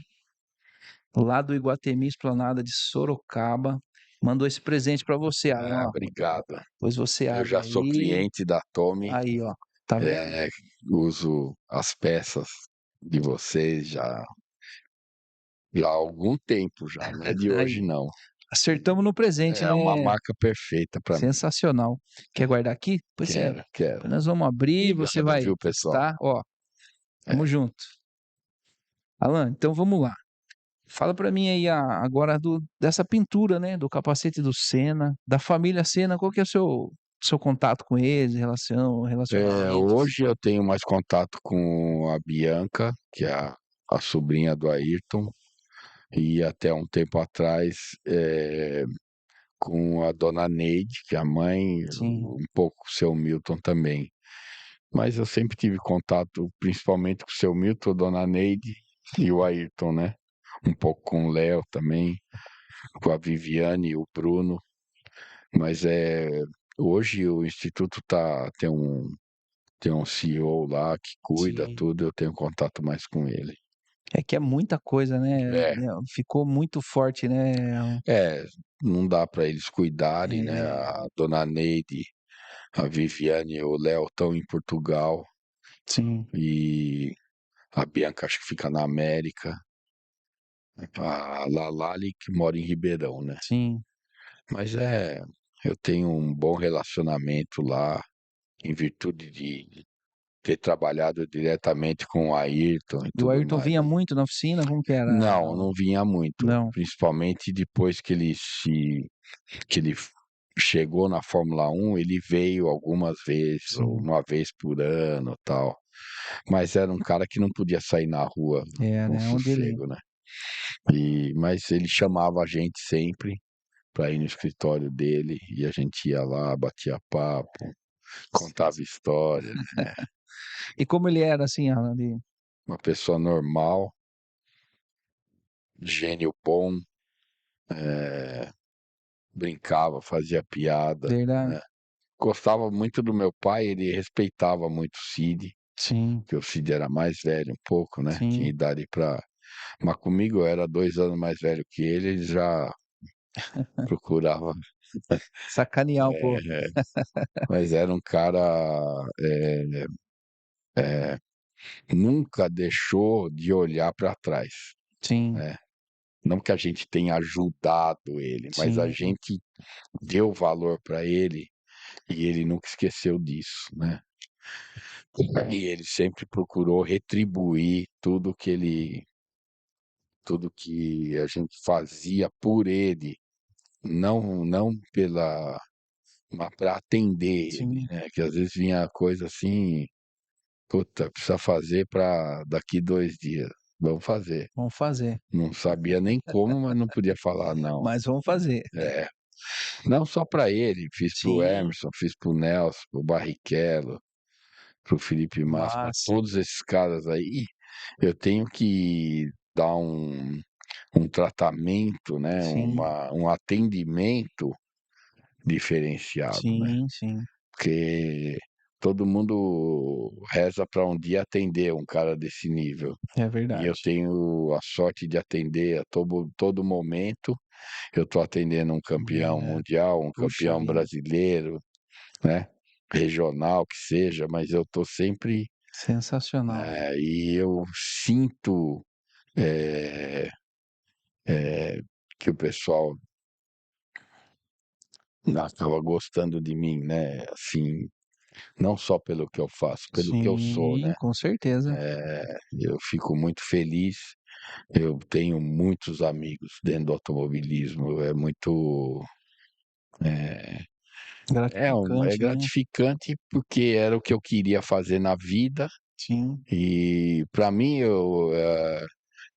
lá do Iguatemi Esplanada de Sorocaba, mandou esse presente pra você, Alan, ó. obrigado. Depois você Eu abre já sou aí, cliente da Tommy, aí, ó, tá vendo? eh, uso as peças de vocês já há algum tempo já, não é de hoje Aí, não. acertamos no presente, É uma né? marca perfeita para mim. Sensacional. Quer guardar aqui? Quero, quero. Depois nós vamos abrir, você Obrigado, vai viu, pessoal. testar, ó, tamo É, junto. Alan, então vamos lá. Fala pra mim aí agora dessa pintura, né, do capacete do Senna, da família Senna, qual que é o seu contato com eles, relacionamentos? Hoje eu tenho mais contato com a Bianca, que é a sobrinha do Ayrton, e até um tempo atrás, com a dona Neide, que é a mãe, Sim, um pouco com o seu Milton também. Mas eu sempre tive contato, principalmente com o seu Milton, dona Neide e o Ayrton, né? Um pouco com o Léo também, com a Viviane e o Bruno. Mas hoje o Instituto tem um CEO lá que cuida sim. tudo, eu tenho contato mais com ele. É que é muita coisa, É, né, ficou muito forte, né, é, não dá para eles cuidarem, né? é, A dona Neide, a Viviane e o Léo estão em Portugal sim, e a Bianca acho que fica na América, a Lalali que mora em Ribeirão, né? sim. Mas eu tenho um bom relacionamento lá, em virtude de ter trabalhado diretamente com o Ayrton e E o tudo Ayrton mais. vinha muito na oficina, como que era? Não, não vinha muito, Não, principalmente depois que ele chegou na Fórmula 1, ele veio algumas vezes, ou sim. uma vez por ano, tal. Mas era um cara que não podia sair na rua É, com né, onde ele sossego, né? Mas ele chamava a gente sempre para ir no escritório dele e a gente ia lá, batia papo, contava história, né? e como ele era, assim, Alan, de Uma pessoa normal, gênio bom, eh, brincava, fazia piada, verdade? né? Gostava muito do meu pai, ele respeitava muito o Cid, Sim, que o Cid era mais velho um pouco, né? Tinha sim. idade para. Mas comigo eu era 2 anos mais velho que ele já procurava. Sacanear um pouco. É, mas era um cara. é, é, Nunca deixou de olhar para trás, Sim, né? Não que a gente tenha ajudado ele, mas a sim, gente deu valor para ele e ele nunca esqueceu disso, né? E ele sempre procurou retribuir tudo que a gente fazia por ele, não pela, mas para atender ele, sim. né? Que às vezes vinha coisa assim, puta, precisa fazer para daqui 2 dias. Vamos fazer. Vamos fazer. Não sabia nem como, mas não podia falar não. Mas vamos fazer. É, não só para ele, fiz para o Sim, Emerson, fiz para o Nelson, para o Barrichello, para o Felipe Massa, para massa. todos esses caras aí, eu tenho que dar um tratamento, né, Sim, um atendimento diferenciado, né? sim, sim. Porque todo mundo reza para um dia atender um cara desse nível. É E eu verdade. tenho a sorte de atender a todo momento. Eu estou atendendo um campeão É, mundial, um puxa campeão vida, brasileiro, né? Regional que seja, mas eu estou sempre. sensacional. E eu sinto eh, que o pessoal acaba gostando de mim, né? Assim, não só pelo que eu faço, pelo que eu sou, Sim, né? com certeza. Eu fico muito feliz. Eu tenho muitos amigos dentro do automobilismo. É, é Gratificante, né? gratificante porque era o que eu queria fazer na vida. Sim, E para mim,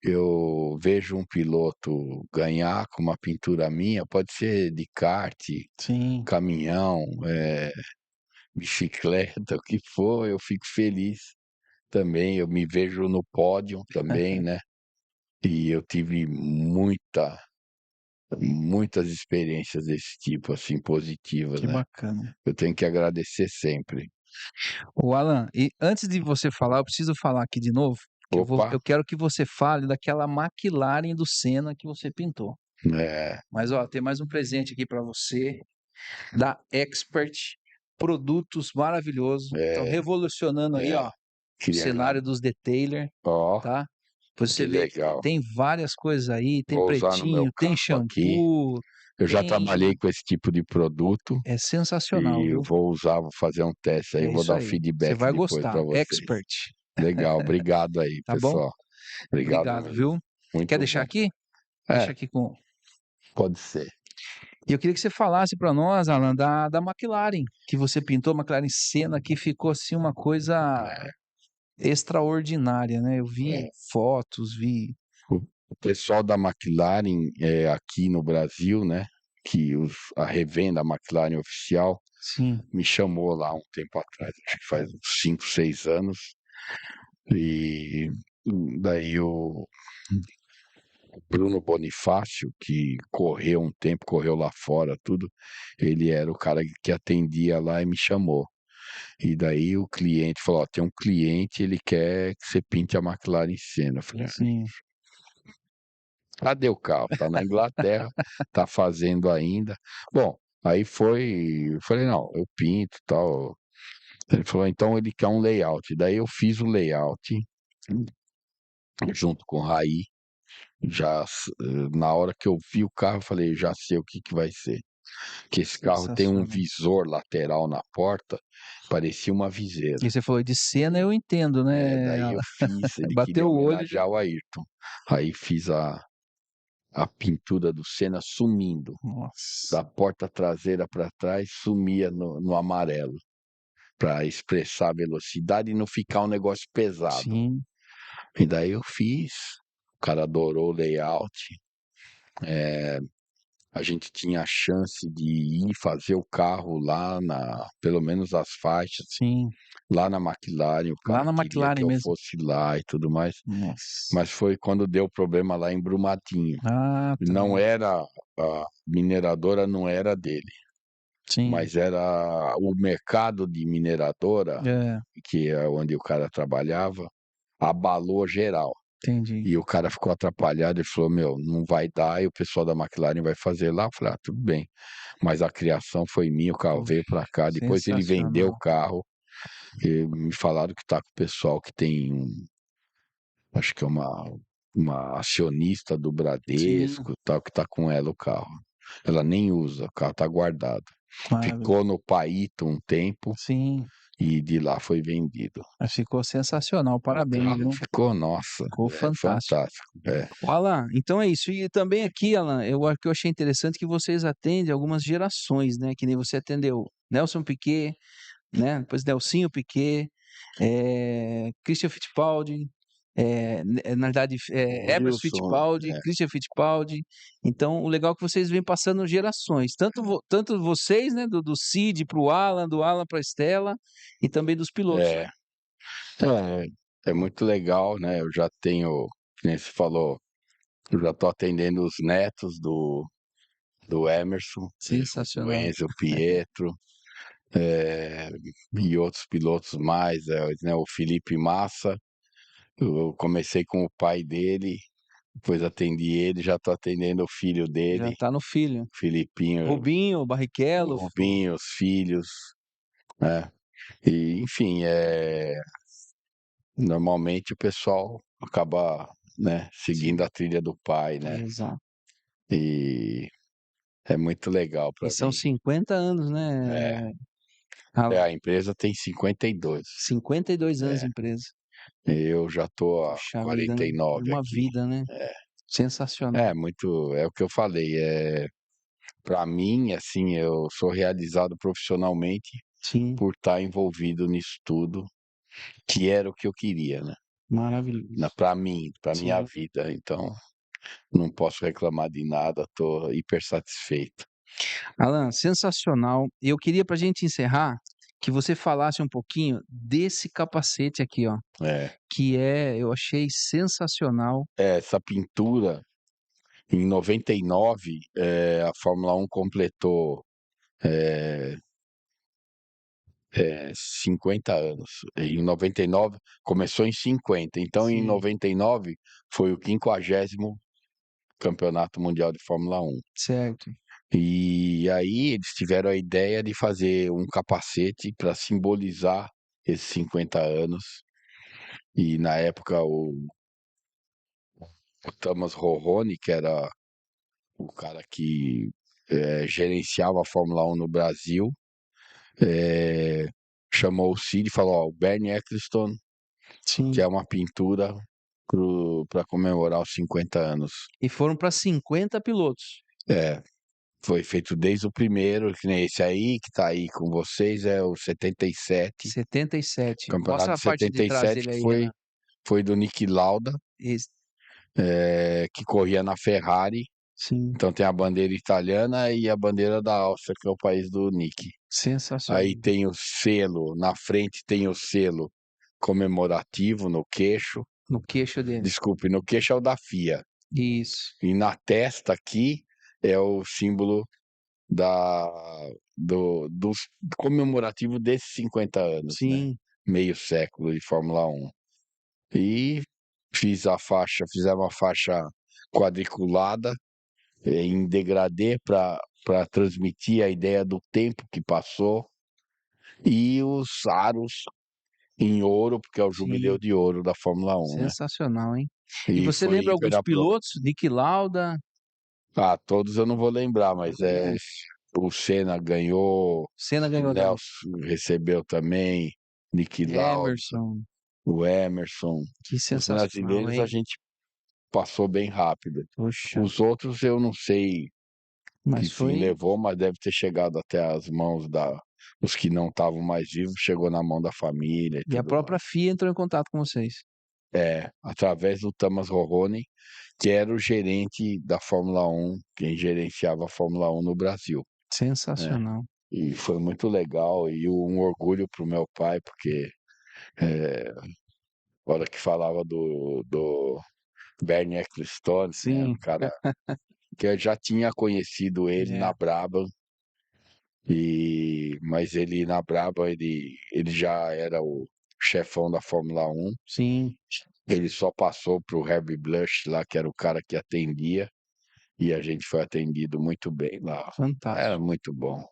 eu vejo um piloto ganhar com uma pintura minha, pode ser de kart, sim. caminhão, bicicleta, o que for, eu fico feliz também. Eu me vejo no pódio também, né? E eu tive muitas experiências desse tipo, assim, positivas, Que né? bacana. Eu tenho que agradecer sempre. O Alan, e antes de você falar, eu preciso falar aqui de novo, que Opa, eu quero que você fale daquela McLaren do Senna que você pintou. é, Mas ó, tem mais um presente aqui para você da Expert, produtos maravilhosos, estão é, revolucionando aí, ó, é, o queria cenário dos detailer, Ó, tá? Pra você que ver, legal. tem várias coisas aí, tem Vou usar no meu pretinho, tem carro aqui. shampoo, Eu já trabalhei tem com esse tipo de produto é sensacional, e viu? vou usar, vou fazer um teste aí, É vou isso dar o aí. Você feedback vai depois gostar. para vocês. Expert, Legal, obrigado aí, tá bom? pessoal. Obrigado Obrigado, mesmo. viu? Quer muito deixar bom. aqui? Deixa É, aqui com. pode ser. E eu queria que você falasse para nós, Alan, da McLaren, que você pintou, a McLaren Senna, que ficou assim uma coisa extraordinária, né? Eu vi É. fotos, vi. O pessoal da McLaren aqui no Brasil, né? A revenda McLaren oficial Sim, me chamou lá um tempo atrás, acho que faz uns 5, 6 anos. E daí o Bruno Bonifácio, que correu um tempo, correu lá fora, tudo, ele era o cara que atendia lá e me chamou. E daí o cliente falou: Ó, tem um cliente, ele quer que você pinte a McLaren Senna. Eu falei: sim. cadê o carro? Tá na Inglaterra, tá fazendo ainda. Bom, aí falei: não, eu pinto e tal. Ele falou: então ele quer um layout. Daí eu fiz o layout junto com o Raí. Na hora que eu vi o carro, eu falei: já sei o que que vai ser. Que esse carro tem um Sensacional. visor lateral na porta, parecia uma viseira. E você falou de cena, eu entendo, né, Daí Alan? eu fiz, ele queria Bateu o olho, já. homenagear o Ayrton. Aí fiz a pintura do Senna sumindo. Nossa. Da porta traseira para trás, sumia no amarelo, para expressar a velocidade e não ficar um negócio pesado. Sim, E daí eu fiz, o cara adorou o layout. A gente tinha a chance de ir fazer o carro lá pelo menos as faixas, sim. lá na McLaren, o Lá cara na queria que McLaren eu mesmo. fosse lá e tudo mais. Nossa. Mas foi quando deu problema lá em Brumadinho. Ah, Não tá. era, a mineradora não era dele, Sim. mas era o mercado de mineradora, É, que é onde o cara trabalhava, abalou geral. entendi. E o cara ficou atrapalhado e falou: Meu, não vai dar, e o pessoal da McLaren vai fazer lá. Eu falei: Ah, tudo bem. Mas a criação foi minha, o carro Pô, veio para cá. Depois ele vendeu o sensacional. carro, e me falaram que tá com o pessoal que tem acho que é uma acionista do Sim, Bradesco, tal, que tá com ela o carro. Ela nem usa, o carro tá guardado. Ficou maravilhoso. no Paíto um tempo Sim, e de lá foi vendido. mas ficou sensacional. O Parabéns, carro viu? ficou, nossa, Ficou fantástico. fantástico. É, Ô, Alan, então é isso. E também aqui, Alan, o que eu achei interessante é que vocês atendem algumas gerações, né? Que nem você atendeu Nelson Piquet, né? Depois Nelsinho Piquet, Christian Fittipaldi, na verdade, Emerson Wilson, Fittipaldi, Christian Fittipaldi. Então, o legal é que vocês vêm passando gerações, tanto vocês, né? Do Cid para o Alan, do Alan para a Estela, e também dos pilotos. é, é muito legal, né? Eu já tenho, que nem você falou, eu já tô atendendo os netos do Emerson, o Sensacional. Enzo Pietro, é, e outros pilotos mais, né? O Felipe Massa. Eu comecei com o pai dele, depois atendi ele, já tô atendendo o filho Já dele, tá no filho. Filipinho, Rubinho, o Barrichello. Rubinho, os filhos, né? E, enfim, normalmente o pessoal acaba, né, seguindo Sim, a trilha do pai, né? exato. E é muito legal E para são mim. 50 anos, É, né, Alan? a empresa tem 52. 52 anos de É, empresa. eu já tô há Puxa vida, né? É 49 uma aqui. vida, né? Sensacional. É o que eu falei, para mim, assim, eu sou realizado profissionalmente Sim, por estar envolvido nisso tudo, que era o que eu queria, né? maravilhoso. Para mim, para minha Sim. vida. Então, não posso reclamar de nada, tô hiper satisfeito. Alan, sensacional. Eu queria, para a gente encerrar, que você falasse um pouquinho desse capacete aqui, ó, É, eu achei sensacional. essa pintura, em 99, a Fórmula 1 completou é, 50 anos. Em 99, começou em 50. Então, em Sim, 99, foi o 50º Campeonato Mundial de Fórmula 1. certo. E aí eles tiveram a ideia de fazer um capacete para simbolizar esses 50 anos. E na época o Thomas Rorrone, que era o cara que gerenciava a Fórmula 1 no Brasil, eh, chamou o Cid e falou: Ó, o Bernie Ecclestone Sim, quer uma pintura para comemorar os 50 anos. E foram para 50 pilotos. É, foi feito desde o primeiro, que nem esse aí, que tá aí com vocês, é o 77. 77. Campeonato Mostra a de parte de trás 77, dele que aí, Alan. foi do Niki Lauda, Esse- que corria na Ferrari. Sim, Então tem a bandeira italiana e a bandeira da Áustria, que é o país do Niki. Aí sensacional. tem o selo, na frente tem o selo comemorativo no queixo. No queixo dele. Desculpe, no queixo é o da FIA. Isso. E na testa aqui é o símbolo da, do comemorativo desses 50 anos, né? Sim, Meio século de Fórmula 1. E fizemos a faixa quadriculada em degradê para transmitir a ideia do tempo que passou e os aros em ouro, porque é o jubileu sim. de ouro da Fórmula 1, né? Sensacional, hein? E E você foi lembra hiper alguns pilotos? Niki Lauda, Ah, todos eu não vou lembrar, mas o Senna ganhou, Senna o ganhou também. Nelson recebeu também, Niki Lauda, Emerson, o Emerson. que Os sensacional, brasileiros a hein? gente passou bem rápido. Poxa, Os outros eu não sei que mas fim foi. levou, mas deve ter chegado até as mãos os que não estavam mais vivos, chegou na mão da família e E a tudo própria mais. FIA entrou em contato com vocês. Através do Thomas Roroni, que era o gerente da Fórmula 1, quem gerenciava a Fórmula 1 no Brasil, né? Sensacional. E foi muito legal e um orgulho para o meu pai, porque eh, a hora que falava do Bernie Ecclestone, né, Sim, um cara que eu já tinha conhecido ele na é, Brabham, mas ele na Brabham ele já era o chefão da Fórmula 1. sim, Ele só passou para o Herbie Blush lá, que era o cara que atendia, e a gente foi atendido muito bem lá. Era fantástico. muito bom.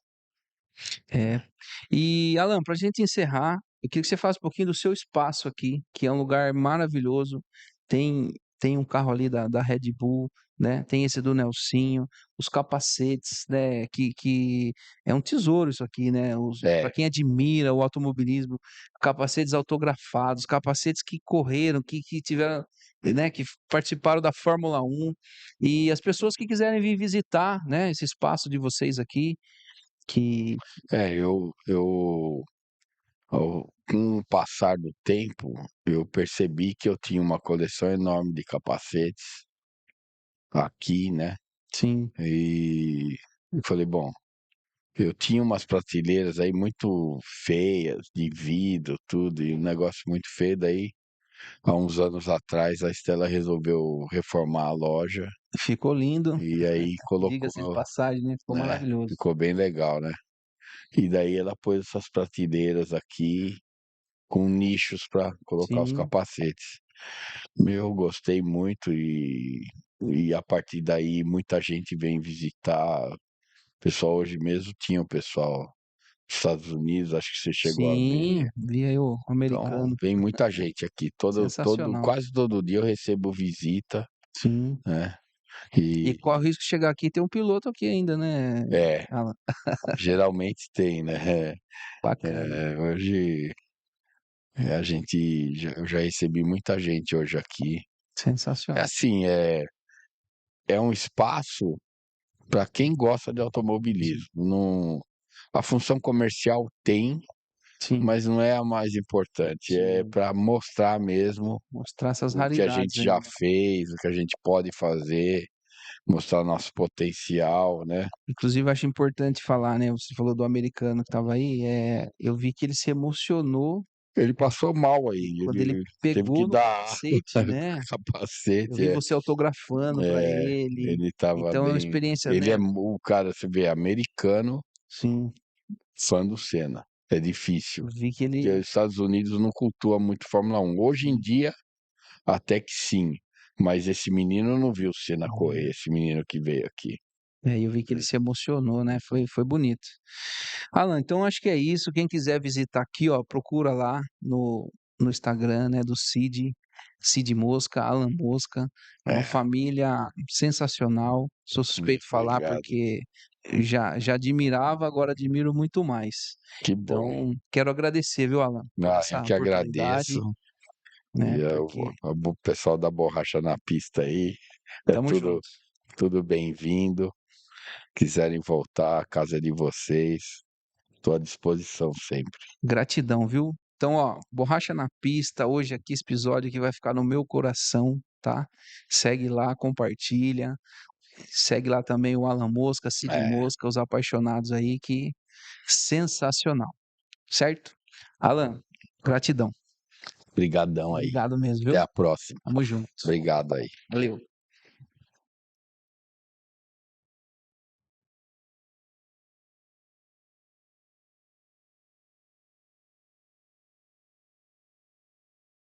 É. E, Alan, para a gente encerrar, eu queria que você falasse um pouquinho do seu espaço aqui, que é um lugar maravilhoso. Tem um carro ali da Red Bull, né? Tem esse do Nelsinho, os capacetes, né? Que é um tesouro isso aqui, né? Para É, quem admira o automobilismo, capacetes autografados, capacetes que correram, que tiveram, né? Que participaram da Fórmula 1. E as pessoas que quiserem vir visitar, né? Esse espaço de vocês aqui, que com o passar do tempo, eu percebi que eu tinha uma coleção enorme de capacetes aqui, né? sim. E eu falei, bom, eu tinha umas prateleiras aí muito feias, de vidro, tudo, e um negócio muito feio. Daí, há uns anos atrás, a Estela resolveu reformar a loja Ficou lindo, e aí colocou, diga-se de passagem, né? Ficou né? maravilhoso. Ficou bem legal, né? E daí ela pôs essas prateleiras aqui com nichos para colocar os Sim, capacetes. Eu gostei muito e a partir daí muita gente vem visitar. O pessoal hoje mesmo tinha o pessoal dos Estados Unidos, acho que você chegou a ver. sim, vi aí o Então americano. vem muita gente aqui. Sensacional. Quase todo dia eu recebo visita, Sim. né? E E corre o risco de chegar aqui e ter um piloto aqui ainda, né, é, Alan? geralmente tem, né? Bacana. Hoje eu já recebi muita gente hoje aqui. É Sensacional. assim, é um espaço para quem gosta de automobilismo. Não, a função comercial tem, Sim, mas não é a mais importante. É sim. para mostrar mesmo Mostrar essas o que a raridades gente aí, já né? fez, o que a gente pode fazer, mostrar nosso potencial, né? Inclusive, acho importante falar, né? Você falou do americano que estava aí. Eu vi que ele se emocionou Ele passou mal aí, quando ele ele teve que pegou no dar capacete, né? Eu capacete. vi você autografando para ele. Ele estava Então é uma bem. experiência, Ele né? é o cara, você vê, americano, Sim, fã do Senna. É difícil. eu vi que Porque ele. os Estados Unidos não cultua muito Fórmula 1. Hoje em Sim, dia, até que sim. Mas esse menino não viu o Senna uhum. correr, esse menino que veio aqui. Eu vi que ele se emocionou, né? Foi bonito. Alan, então acho que é isso. Quem quiser visitar aqui, ó, procura lá no Instagram, né, do Cid Mosca, Alan Mosca. É uma É, família sensacional. Sou suspeito de falar obrigado. porque já admirava, agora admiro muito mais. Que bom. Então, quero agradecer, viu, Alan, por Ah, eu essa que agradeço. oportunidade. né? E Porque o pessoal da Borracha na Pista aí, é tamo tudo, junto. tudo bem-vindo. Quiserem voltar, a casa é de vocês. Estou à disposição sempre. Gratidão, viu? Então, ó, Borracha na Pista, hoje aqui esse episódio que vai ficar no meu coração, tá? Segue lá, compartilha. Segue lá também o Alan Mosca, Cid É, Mosca, os apaixonados aí, que sensacional, certo? Alan, gratidão. brigadão aí. Obrigado mesmo, Até viu? a próxima. Tamo junto. Obrigado aí. Valeu.